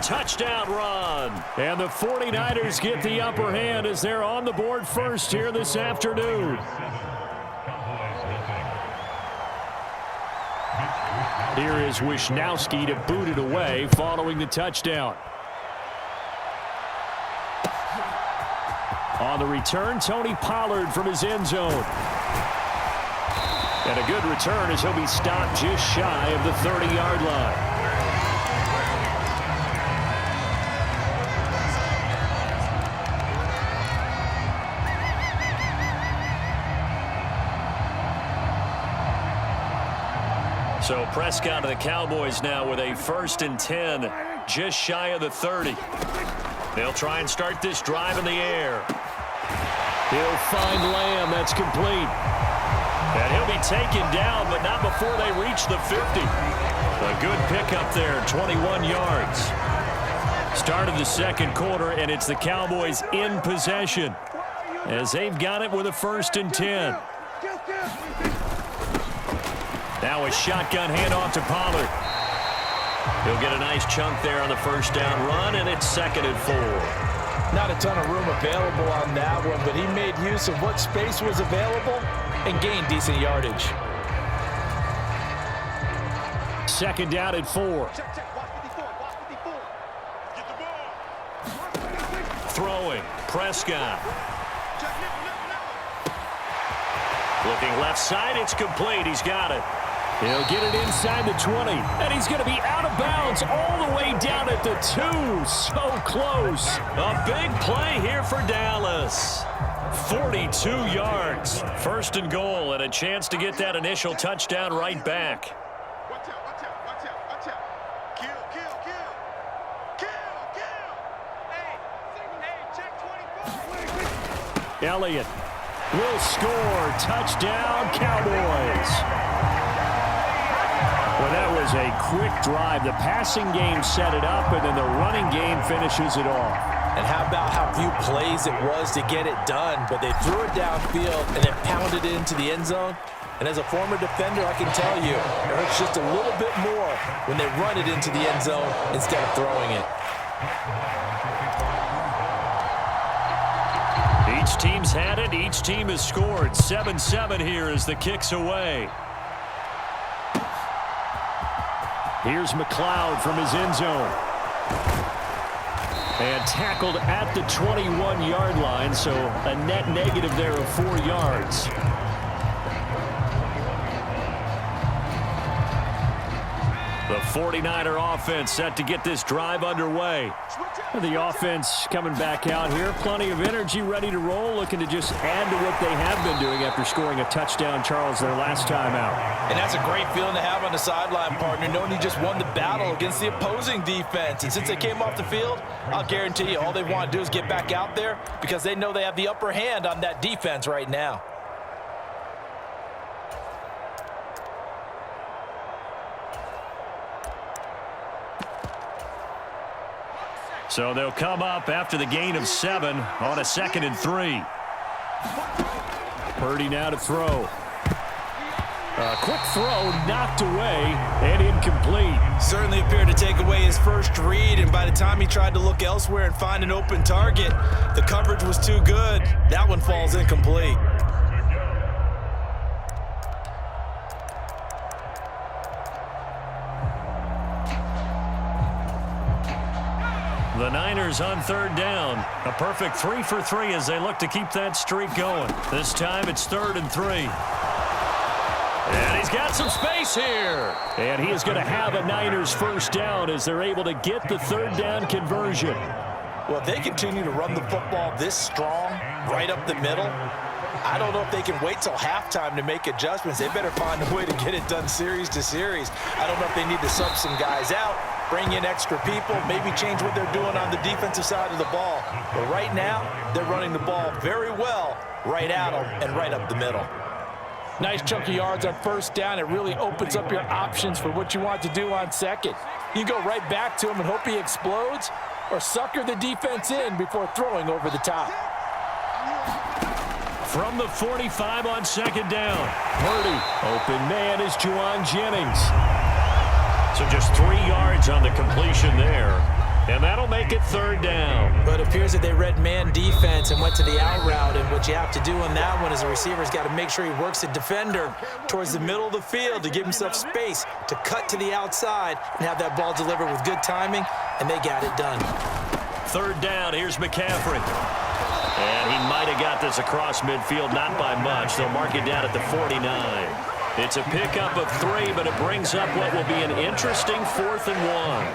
touchdown run. And the 49ers get the upper hand as they're on the board first here this afternoon. Here is Wishnowski to boot it away following the touchdown. On the return, Tony Pollard from his end zone. And a good return as he'll be stopped just shy of the 30-yard line. So Prescott of the Cowboys now with a 1st and 10, just shy of the 30. They'll try and start this drive in the air. He'll find Lamb. That's complete. And he'll be taken down, but not before they reach the 50. A good pickup there, 21 yards. Start of the second quarter, and it's the Cowboys in possession as they've got it with a 1st and 10. Now a shotgun handoff to Pollard. He'll get a nice chunk there on the first down run, and it's 2nd and 4. Not a ton of room available on that one, but he made use of what space was available and gained decent yardage. 2nd down and 4. Throwing, Prescott. Looking left side, it's complete. He's got it. He'll get it inside the 20, and he's going to be out of bounds all the way down at the 2. So close. A big play here for Dallas. 42 yards. 1st and goal, and a chance to get that initial touchdown right back. Watch out, watch out, watch out, watch out. Kill, kill, kill. Kill, kill. Hey, check 24. Elliott will score. Touchdown, Cowboys. Well, that was a quick drive. The passing game set it up, and then the running game finishes it off. And how about how few plays it was to get it done, but they threw it downfield and then pounded it into the end zone. And as a former defender, I can tell you, it hurts just a little bit more when they run it into the end zone instead of throwing it. Each team's had it. Each team has scored. 7-7 here as the kick's away. Here's McLeod from his end zone. And tackled at the 21-yard line, so a net negative there of 4 yards. The 49er offense set to get this drive underway. The offense coming back out here. Plenty of energy, ready to roll, looking to just add to what they have been doing after scoring a touchdown, Charles, their last time out. And that's a great feeling to have on the sideline, partner, knowing you just won the battle against the opposing defense. And since they came off the field, I'll guarantee you all they want to do is get back out there because they know they have the upper hand on that defense right now. So they'll come up after the gain of 7 on a 2nd and 3. Purdy now to throw. A quick throw knocked away and incomplete. Certainly appeared to take away his first read, and by the time he tried to look elsewhere and find an open target, the coverage was too good. That one falls incomplete. The Niners on 3rd down. A perfect 3 for 3 as they look to keep that streak going. This time it's 3rd and 3. And he's got some space here. And he is going to have a Niners 1st down as they're able to get the 3rd down conversion. Well, if they continue to run the football this strong, right up the middle, I don't know if they can wait till halftime to make adjustments. They better find a way to get it done series to series. I don't know if they need to sub some guys out, bring in extra people, maybe change what they're doing on the defensive side of the ball. But right now, they're running the ball very well right at them and right up the middle. Nice chunk of yards on 1st down. It really opens up your options for what you want to do on 2nd. You go right back to him and hope he explodes, or sucker the defense in before throwing over the top. From the 45 on 2nd down. Purdy, open man is Juwan Jennings. So just 3 yards on the completion there. And that'll make it third down. But it appears that they read man defense and went to the out route. And what you have to do on that one is the receiver's got to make sure he works the defender towards the middle of the field to give himself space to cut to the outside and have that ball delivered with good timing, and they got it done. Third down, here's McCaffrey. And he might have got this across midfield, not by much. They'll mark it down at the 49. It's a pickup of 3, but it brings up what will be an interesting 4th and 1.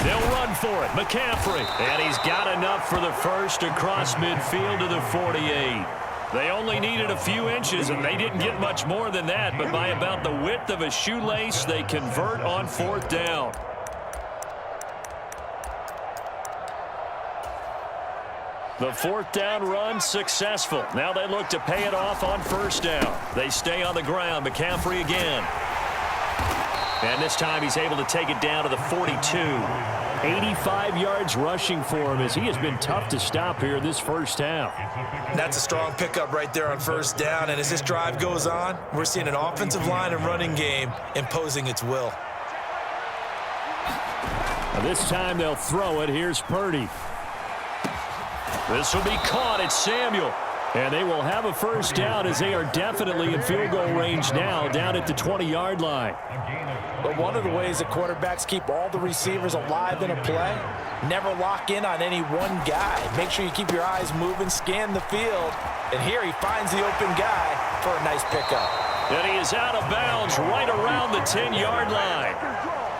They'll run for it. McCaffrey. And he's got enough for the first across midfield to the 48. They only needed a few inches, and they didn't get much more than that. But by about the width of a shoelace, they convert on 4th down. The 4th down run successful. Now they look to pay it off on 1st down. They stay on the ground. McCaffrey again. And this time he's able to take it down to the 42. 85 yards rushing for him as he has been tough to stop here this first half. That's a strong pickup right there on 1st down. And as this drive goes on, we're seeing an offensive line and running game imposing its will. Now this time they'll throw it. Here's Purdy. This will be caught. It's Samuel. And they will have a 1st down as they are definitely in field goal range now down at the 20-yard line. But one of the ways that quarterbacks keep all the receivers alive in a play, never lock in on any one guy. Make sure you keep your eyes moving, scan the field. And here he finds the open guy for a nice pickup. And he is out of bounds right around the 10-yard line.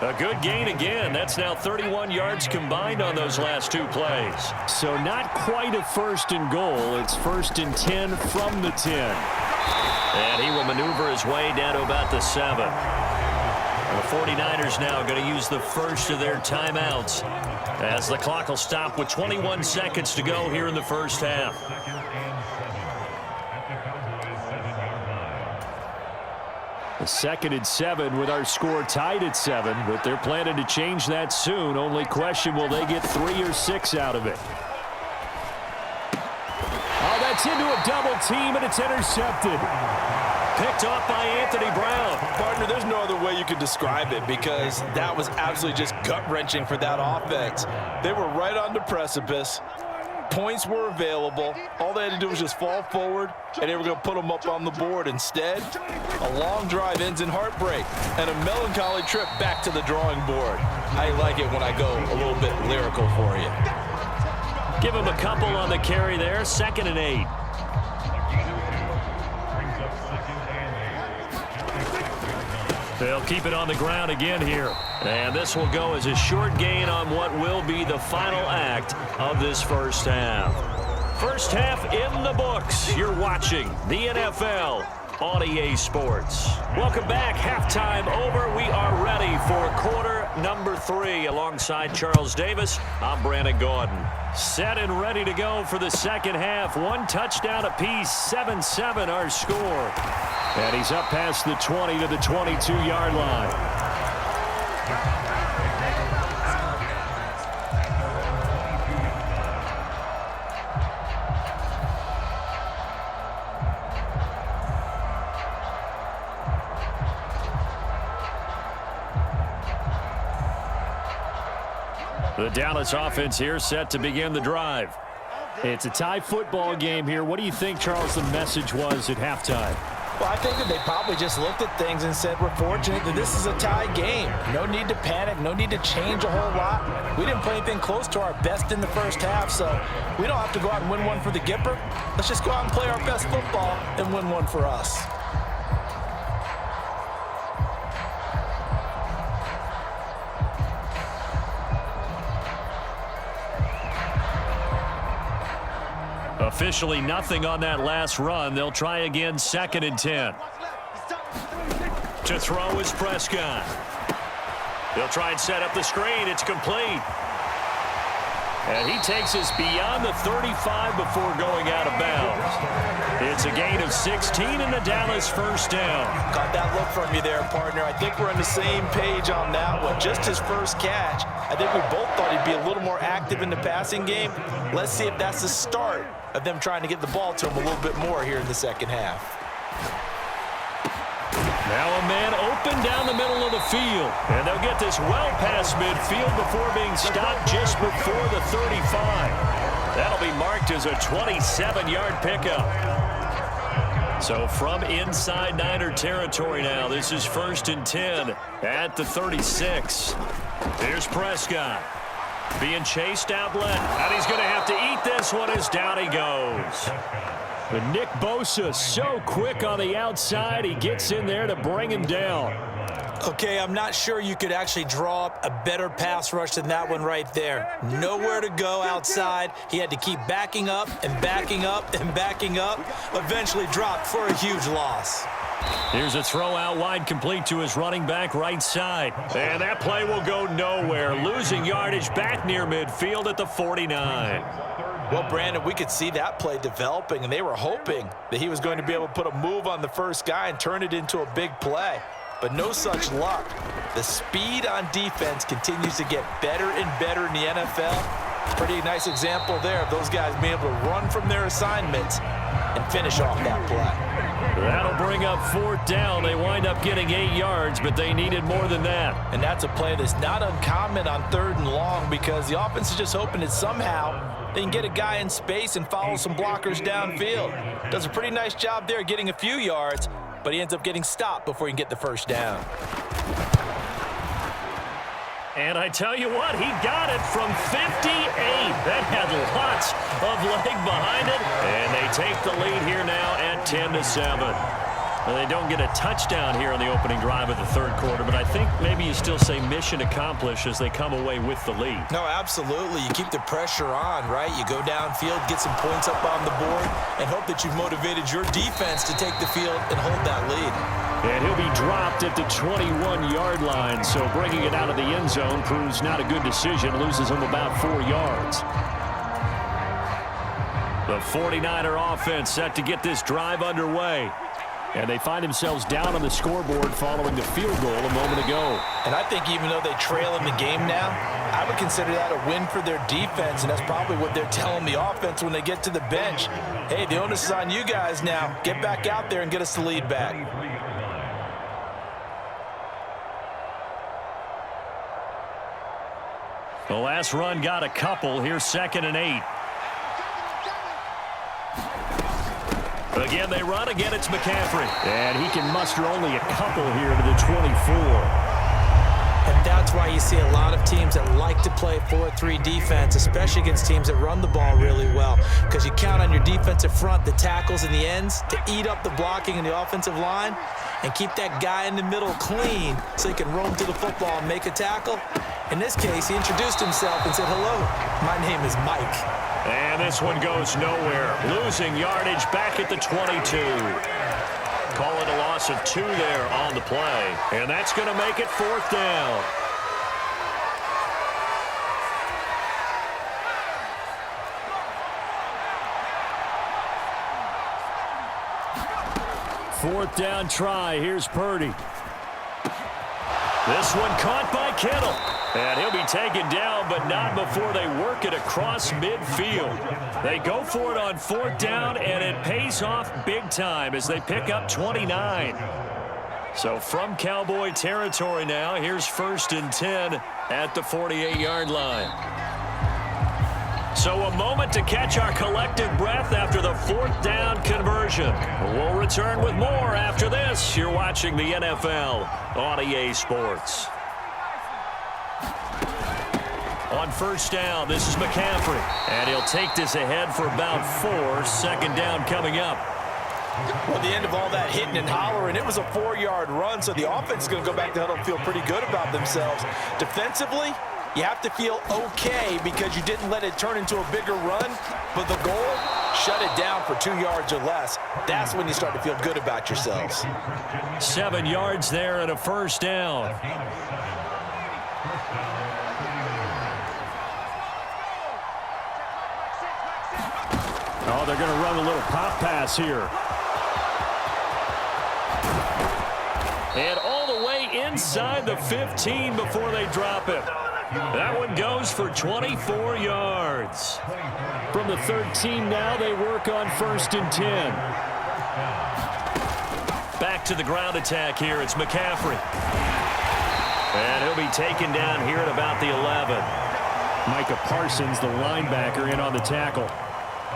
A good gain again. That's now 31 yards combined on those last 2 plays. So not quite a 1st and goal. It's 1st and 10 from the 10. And he will maneuver his way down to about the 7. The 49ers now going to use the first of their timeouts as the clock will stop with 21 seconds to go here in the first half. The 2nd and 7 with our score tied at 7, but they're planning to change that soon. Only question, will they get 3 or 6 out of it? Oh, that's into a double team, and it's intercepted. Picked off by Anthony Brown. Partner, there's no other way you could describe it because that was absolutely just gut-wrenching for that offense. They were right on the precipice. Points were available. All they had to do was just fall forward, and they were going to put them up on the board. Instead, a long drive ends in heartbreak and a melancholy trip back to the drawing board. I like it when I go a little bit lyrical for you. Give him a couple on the carry there. 2nd and 8. They'll keep it on the ground again here. And this will go as a short gain on what will be the final act of this first half. First half in the books. You're watching the NFL on EA Sports. Welcome back. Halftime over. We are ready for quarter number 3. Alongside Charles Davis, I'm Brandon Gordon. Set and ready to go for the second half. 1 touchdown apiece. 7-7 our score. And he's up past the 20 to the 22-yard line. The Dallas offense here set to begin the drive. It's a tie football game here. What do you think, Charles, the message was at halftime? Well, I think that they probably just looked at things and said, we're fortunate that this is a tie game. No need to panic. No need to change a whole lot. We didn't play anything close to our best in the first half, so we don't have to go out and win one for the Gipper. Let's just go out and play our best football and win one for us. Officially nothing on that last run. They'll try again, 2nd and 10. To throw is Prescott. They'll try and set up the screen. It's complete. And he takes us beyond the 35 before going out of bounds. It's a gain of 16 and the Dallas first down. Got that look from you there, partner. I think we're on the same page on that one. Just his first catch. I think we both thought he'd be a little more active in the passing game. Let's see if that's the start of them trying to get the ball to him a little bit more here in the second half. Now a man open down the middle of the midfield. And they'll get this well past midfield before being stopped just before the 35. That'll be marked as a 27-yard pickup. So from inside Niner territory now, this is 1st and 10 at the 36. Here's Prescott. Being chased outlet, and he's going to have to eat this one as down he goes. But Nick Bosa so quick on the outside, he gets in there to bring him down. Okay, I'm not sure you could actually draw up a better pass rush than that one right there. Nowhere to go outside. He had to keep backing up and backing up and backing up. Eventually dropped for a huge loss. Here's a throw out wide, complete to his running back right side. And that play will go nowhere. Losing yardage back near midfield at the 49. Well, Brandon, we could see that play developing, and they were hoping that he was going to be able to put a move on the first guy and turn it into a big play. But no such luck. The speed on defense continues to get better and better in the NFL. Pretty nice example there of those guys being able to run from their assignments and finish off that play. That'll bring up 4th down. They wind up getting 8 yards, but they needed more than that. And that's a play that's not uncommon on 3rd and long because the offense is just hoping that somehow they can get a guy in space and follow some blockers downfield. Does a pretty nice job there getting a few yards, but he ends up getting stopped before he can get the 1st down. And I tell you what, he got it from 58. That had lots of leg behind it. And they take the lead here now at 10-7. Well, they don't get a touchdown here in the opening drive of the 3rd quarter, but I think maybe you still say mission accomplished as they come away with the lead. No, absolutely. You keep the pressure on, right? You go downfield, get some points up on the board, and hope that you've motivated your defense to take the field and hold that lead. And he'll be dropped at the 21-yard line, so bringing it out of the end zone proves not a good decision. Loses him about 4 yards. The 49er offense set to get this drive underway. And they find themselves down on the scoreboard following the field goal a moment ago. And I think even though they trail in the game now, I would consider that a win for their defense, and that's probably what they're telling the offense when they get to the bench. Hey, the onus is on you guys now. Get back out there and get us the lead back. The last run got a couple. Here's 2nd and 8. Again, they run. Again, it's McCaffrey. And he can muster only a couple here to the 24. And that's why you see a lot of teams that like to play 4-3 defense, especially against teams that run the ball really well, because you count on your defensive front, the tackles and the ends, to eat up the blocking in the offensive line and keep that guy in the middle clean so he can roam to the football and make a tackle. In this case, he introduced himself and said, "Hello, my name is Mike." And this one goes nowhere. Losing yardage back at the 22. Call it a loss of 2 there on the play. And that's going to make it 4th down. Fourth down try. Here's Purdy. This one caught by Kittle. And he'll be taken down, but not before they work it across midfield. They go for it on 4th down, and it pays off big time as they pick up 29. So from Cowboy territory now, here's 1st and 10 at the 48-yard line. So a moment to catch our collective breath after the 4th down conversion. We'll return with more after this. You're watching the NFL on EA Sports. On 1st down, this is McCaffrey. And he'll take this ahead for about 4. 2nd down coming up. Well, the end of all that hitting and hollering, it was a 4-yard run, so the offense is going to go back to huddle and feel pretty good about themselves. Defensively, you have to feel okay because you didn't let it turn into a bigger run, but the goal, shut it down for 2 yards or less. That's when you start to feel good about yourselves. 7 yards there and a 1st down. Oh, they're going to run a little pop pass here. And all the way inside the 15 before they drop it. That one goes for 24 yards. From the 13 now, they work on 1st and 10. Back to the ground attack here. It's McCaffrey. And he'll be taken down here at about the 11. Micah Parsons, the linebacker, in on the tackle.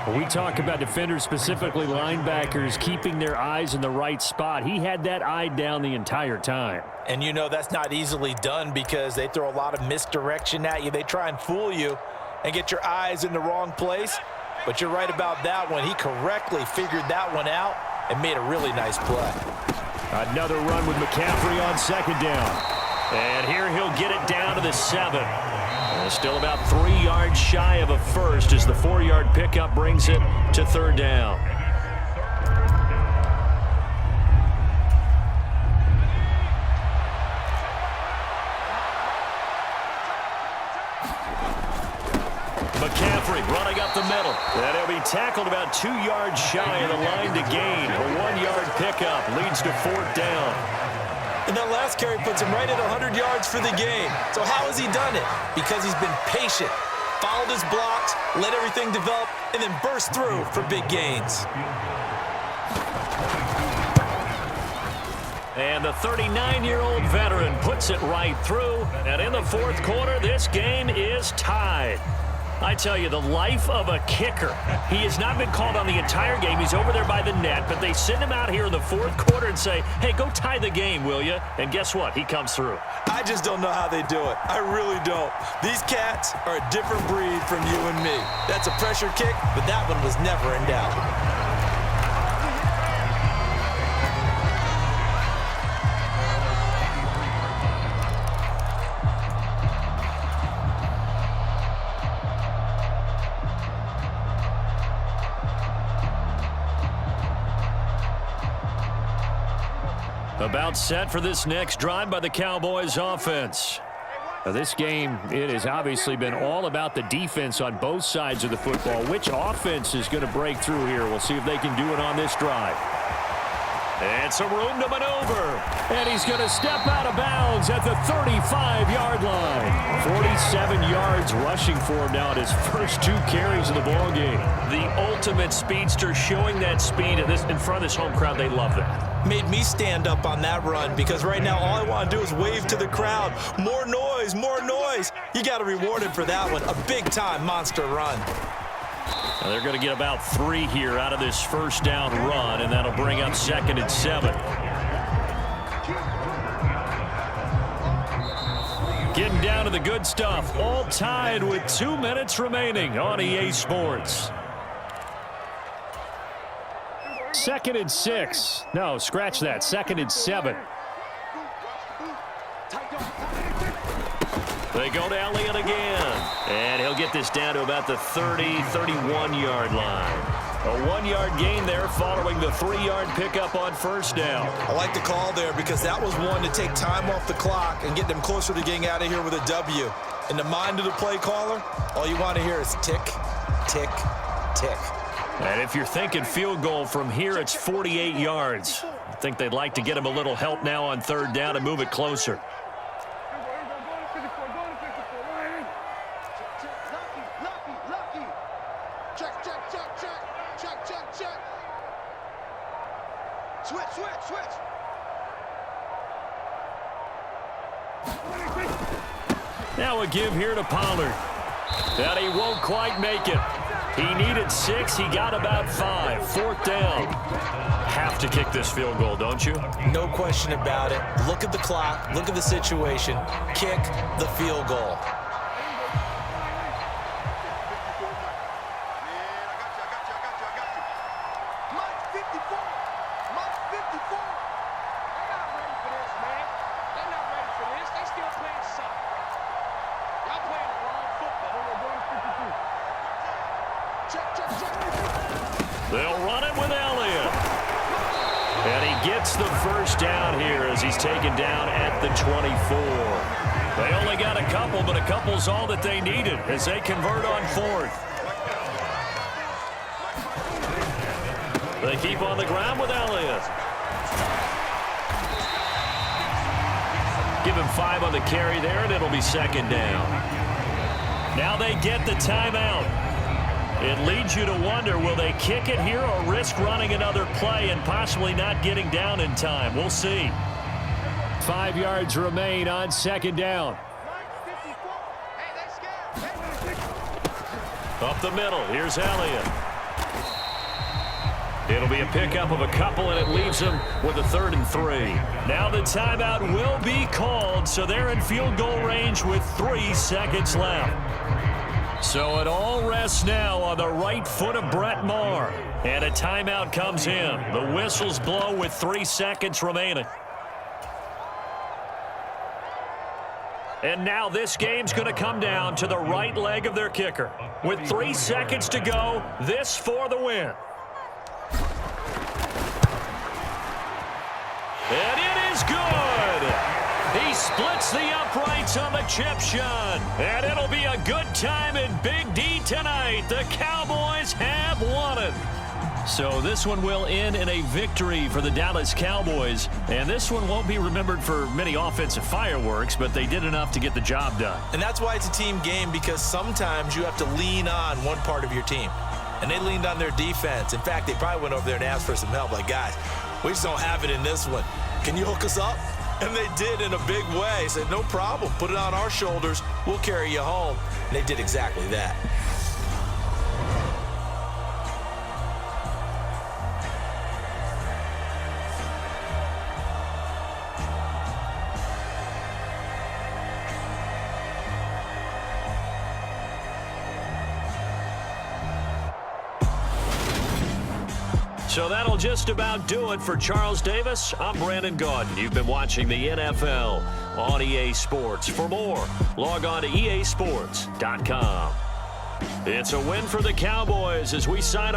When we talk about defenders, specifically linebackers, keeping their eyes in the right spot, he had that eye down the entire time. And you know that's not easily done because they throw a lot of misdirection at you. They try and fool you and get your eyes in the wrong place. But you're right about that one. He correctly figured that one out and made a really nice play. Another run with McCaffrey on second down. And here he'll get it down to the 7. Still about 3 yards shy of a first as the 4-yard pickup brings it to third down. McCaffrey running up the middle. And he'll be tackled about 2 yards shy of the line to gain. A 1-yard pickup leads to fourth down. And that last carry puts him right at 100 yards for the game. So how has he done it? Because he's been patient, followed his blocks, let everything develop, and then burst through for big gains. And the 39-year-old veteran puts it right through. And in the fourth quarter, this game is tied. I tell you, the life of a kicker. He has not been called on the entire game. He's over there by the net, but they send him out here in the fourth quarter and say, hey, go tie the game, will you? And guess what? He comes through. I just don't know how they do it. I really don't. These cats are a different breed from you and me. That's a pressure kick, but that one was never in doubt. About set for this next drive by the Cowboys offense. Now this game, it has obviously been all about the defense on both sides of the football. Which offense is going to break through here? We'll see if they can do it on this drive. And some room to maneuver. And he's going to step out of bounds at the 35-yard line. 47 yards rushing for him now at his first 2 carries of the ball game. The ultimate speedster, showing that speed in front of this home crowd. They love that. Made me stand up on that run because right now all I want to do is wave to the crowd. More noise, more noise. You got to reward him for that one. A big-time monster run. Now they're going to get about 3 here out of this first down run, and that'll bring up 2nd and 7. Getting down to the good stuff. All tied with 2 minutes remaining on EA Sports. 2nd and 6. No, scratch that. 2nd and 7. They go to Elliott again. And he'll get this down to about the 30, 31-yard line. A 1-yard gain there following the 3-yard pickup on first down. I like the call there because that was one to take time off the clock and get them closer to getting out of here with a W. In the mind of the play caller, all you want to hear is tick, tick, tick. And if you're thinking field goal from here, it's 48 yards. I think they'd like to get him a little help now on third down and move it closer. Now a give here to Pollard. And he won't quite make it. He needed 6. He got about 5. Fourth down. Have to kick this field goal, don't you? No question about it. Look at the clock. Look at the situation. Kick the field goal. They'll run it with Elliott. And he gets the first down here as he's taken down at the 24. They only got a couple, but a couple's all that they needed as they convert on fourth. They keep on the ground with Elliott. Give him 5 on the carry there, and it'll be second down. Now they get the timeout. It leads you to wonder, will they kick it here or risk running another play and possibly not getting down in time? We'll see. 5 yards remain on second down. Up the middle, here's Elliott. It'll be a pickup of a couple, and it leaves them with a 3rd and 3. Now the timeout will be called, so they're in field goal range with 3 seconds left. So it all rests now on the right foot of Brett Maher. And a timeout comes in. The whistles blow with 3 seconds remaining. And now this game's going to come down to the right leg of their kicker. With 3 seconds to go, this for the win. And it is good. He splits the uprights on the chip shot. And it'll be a good time in Big D tonight. The Cowboys have won it. So this one will end in a victory for the Dallas Cowboys. And this one won't be remembered for many offensive fireworks, but they did enough to get the job done. And that's why it's a team game, because sometimes you have to lean on one part of your team. And they leaned on their defense. In fact, they probably went over there and asked for some help. Like, guys, we just don't have it in this one. Can you hook us up? And they did in a big way. Said, no problem. Put it on our shoulders. We'll carry you home. And they did exactly that. So that'll just about do it for Charles Davis. I'm Brandon Gaudin. You've been watching the NFL on EA Sports. For more, log on to easports.com. It's a win for the Cowboys as we sign off.